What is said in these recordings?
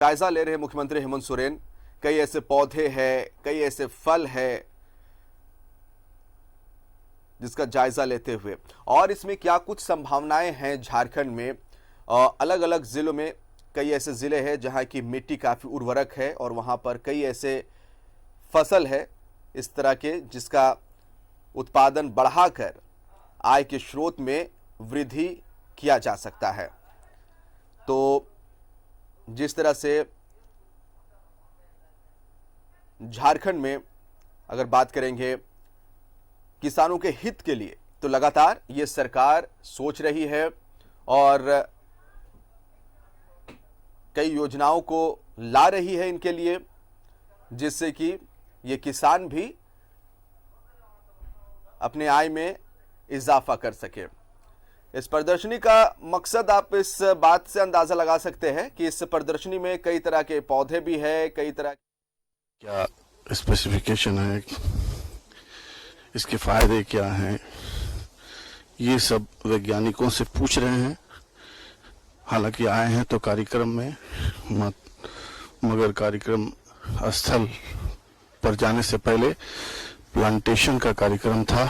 जायजा ले रहे मुख्यमंत्री हेमंत सोरेन। कई ऐसे पौधे हैं, कई ऐसे फल हैं जिसका जायजा लेते हुए, और इसमें क्या कुछ संभावनाएं हैं झारखंड में। अलग अलग जिलों में कई ऐसे जिले हैं जहां की मिट्टी काफी उर्वरक है और वहां पर कई ऐसे फसल है इस तरह के जिसका उत्पादन बढ़ाकर आय के स्रोत में वृद्धि किया जा सकता है। तो जिस तरह से झारखंड में अगर बात करेंगे किसानों के हित के लिए, तो लगातार ये सरकार सोच रही है और कई योजनाओं को ला रही है इनके लिए, जिससे कि ये किसान भी अपने आय में इजाफा कर सके। इस प्रदर्शनी का मकसद आप इस बात से अंदाजा लगा सकते हैं कि इस प्रदर्शनी में कई तरह के पौधे भी है, कई तरह क्या स्पेसिफिकेशन है, इसके फायदे क्या हैं, ये सब वैज्ञानिकों से पूछ रहे हैं। हालांकि आए हैं तो कार्यक्रम में, मगर कार्यक्रम स्थल पर जाने से पहले प्लांटेशन का कार्यक्रम था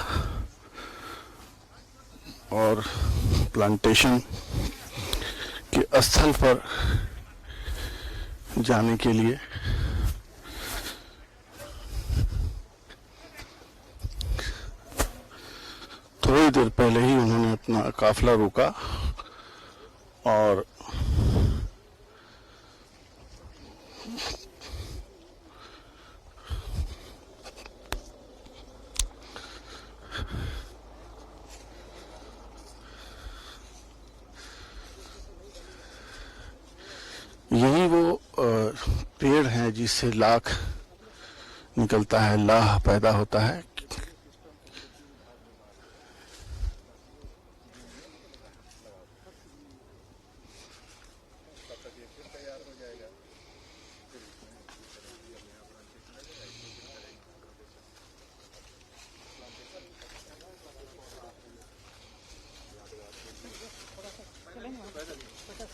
और प्लांटेशन के स्थल पर जाने के लिए थोड़ी देर पहले ही उन्होंने अपना काफिला रोका और यही वो पेड़ है जिससे लाख निकलता है, लाह पैदा होता है।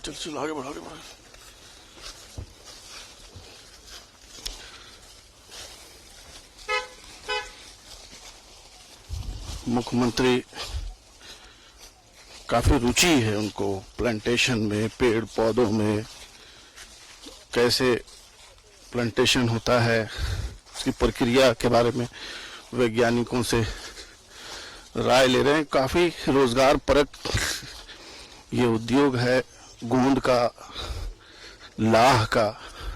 चल चल आगे बढ़, आगे बढ़। मुख्यमंत्री काफी रुचि है उनको प्लांटेशन में, पेड़ पौधों में, कैसे प्लांटेशन होता है उसकी प्रक्रिया के बारे में वैज्ञानिकों से राय ले रहे हैं। काफी रोजगार परक ये उद्योग है गोंद का, लाह का।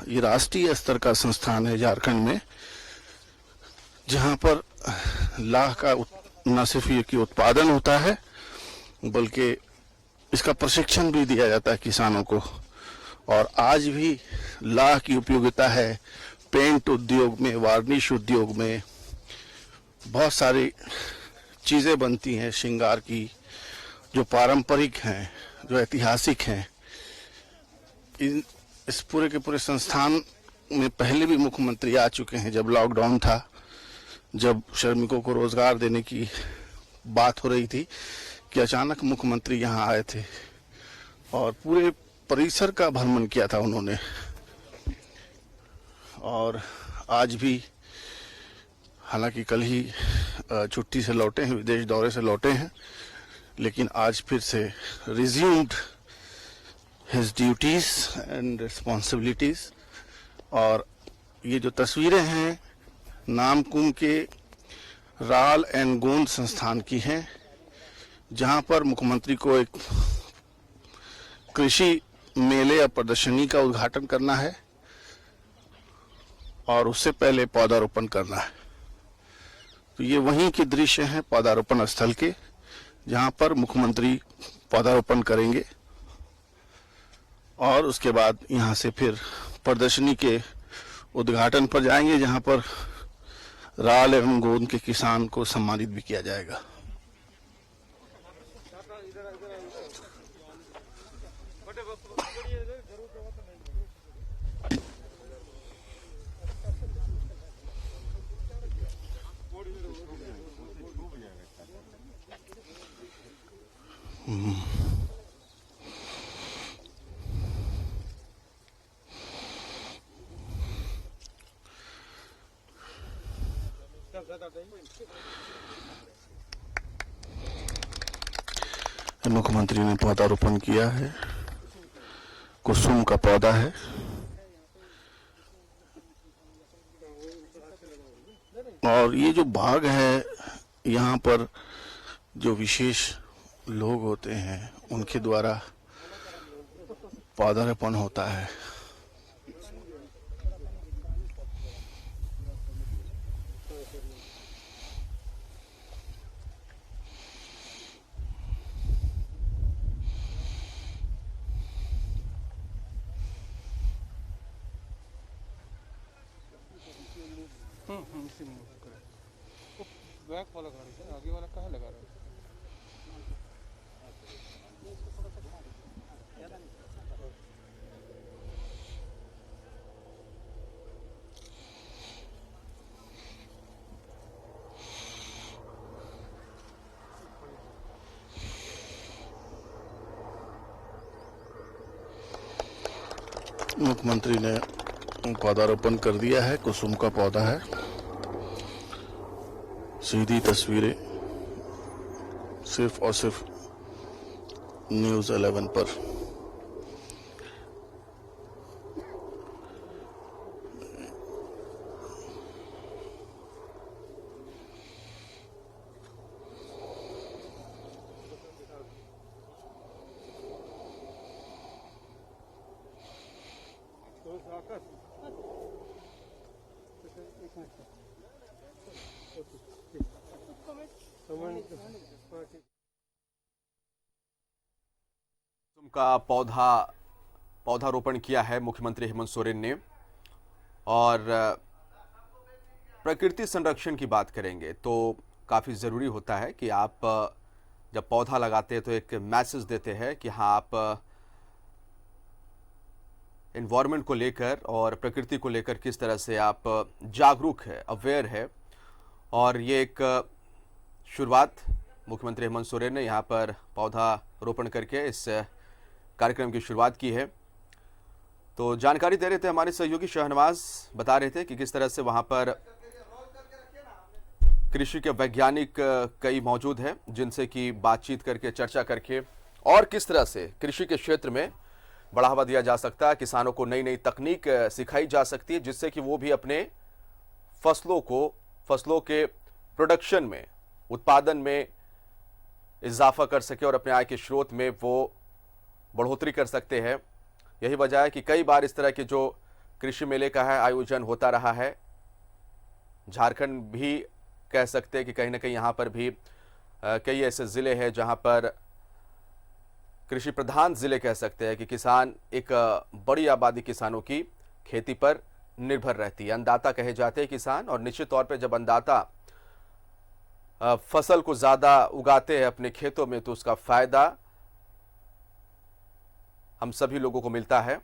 ये राष्ट्रीय स्तर का संस्थान है झारखंड में, जहां पर लाह का न सिर्फ ये कि उत्पादन होता है बल्कि इसका प्रशिक्षण भी दिया जाता है किसानों को। और आज भी लाह की उपयोगिता है पेंट उद्योग में, वार्निश उद्योग में, बहुत सारी चीजें बनती हैं श्रृंगार की जो पारंपरिक हैं, जो ऐतिहासिक हैं। इस पूरे के पूरे संस्थान में पहले भी मुख्यमंत्री आ चुके हैं। जब लॉकडाउन था, जब श्रमिकों को रोजगार देने की बात हो रही थी, कि अचानक मुख्यमंत्री यहाँ आए थे और पूरे परिसर का भ्रमण किया था उन्होंने। और आज भी, हालांकि कल ही छुट्टी से लौटे हैं, विदेश दौरे से लौटे हैं, लेकिन आज फिर से resumed his duties and responsibilities. और ये जो तस्वीरें हैं नामकुम के राल एंड गोंद संस्थान की हैं, जहां पर मुख्यमंत्री को एक कृषि मेले या प्रदर्शनी का उद्घाटन करना है और उससे पहले पौधारोपण करना है। तो ये वहीं के दृश्य हैं पौधारोपण स्थल के, जहां पर मुख्यमंत्री पौधारोपण करेंगे और उसके बाद यहां से फिर प्रदर्शनी के उद्घाटन पर जाएंगे, जहां पर राल एवं गोंद के किसान को सम्मानित भी किया जाएगा। मुख्यमंत्री ने पौधारोपण किया है, कुसुम का पौधा है। और ये जो बाग है, यहाँ पर जो विशेष लोग होते हैं उनके द्वारा पौधारोपण होता है। बैक वाला गाड़ी है, आगे वाला कहाँ लगा रहा है? मुख्यमंत्री ने पौधारोपण कर दिया है, कुसुम का पौधा है। सीधी तस्वीरें सिर्फ और सिर्फ न्यूज़ 11 पर। का पौधारोपण किया है मुख्यमंत्री हेमंत सोरेन ने। और प्रकृति संरक्षण की बात करेंगे तो काफ़ी ज़रूरी होता है कि आप जब पौधा लगाते हैं तो एक मैसेज देते हैं कि हाँ, आप इन्वायरमेंट को लेकर और प्रकृति को लेकर किस तरह से आप जागरूक है, अवेयर है। और ये एक शुरुआत मुख्यमंत्री हेमंत सोरेन ने यहाँ पर पौधा रोपण करके इस कार्यक्रम की शुरुआत की है। तो जानकारी दे रहे थे हमारे सहयोगी शहनवाज, बता रहे थे कि किस तरह से वहाँ पर कृषि के वैज्ञानिक कई मौजूद हैं जिनसे कि बातचीत करके, चर्चा करके और किस तरह से कृषि के क्षेत्र में बढ़ावा दिया जा सकता है, किसानों को नई नई तकनीक सिखाई जा सकती है जिससे कि वो भी अपने फसलों के प्रोडक्शन में, उत्पादन में इजाफा कर सके और अपने आय के स्रोत में वो बढ़ोतरी कर सकते हैं। यही वजह है कि कई बार इस तरह के जो कृषि मेले का है आयोजन होता रहा है। झारखंड भी कह सकते हैं कि कहीं ना कहीं यहाँ पर भी कई ऐसे ज़िले हैं जहाँ पर कृषि प्रधान ज़िले कह सकते हैं कि किसान, एक बड़ी आबादी किसानों की खेती पर निर्भर रहती है। अन्नदाता कहे जाते हैं किसान, और निश्चित तौर पर जब अन्नदाता फसल को ज़्यादा उगाते हैं अपने खेतों में तो उसका फ़ायदा हम सभी लोगों को मिलता है।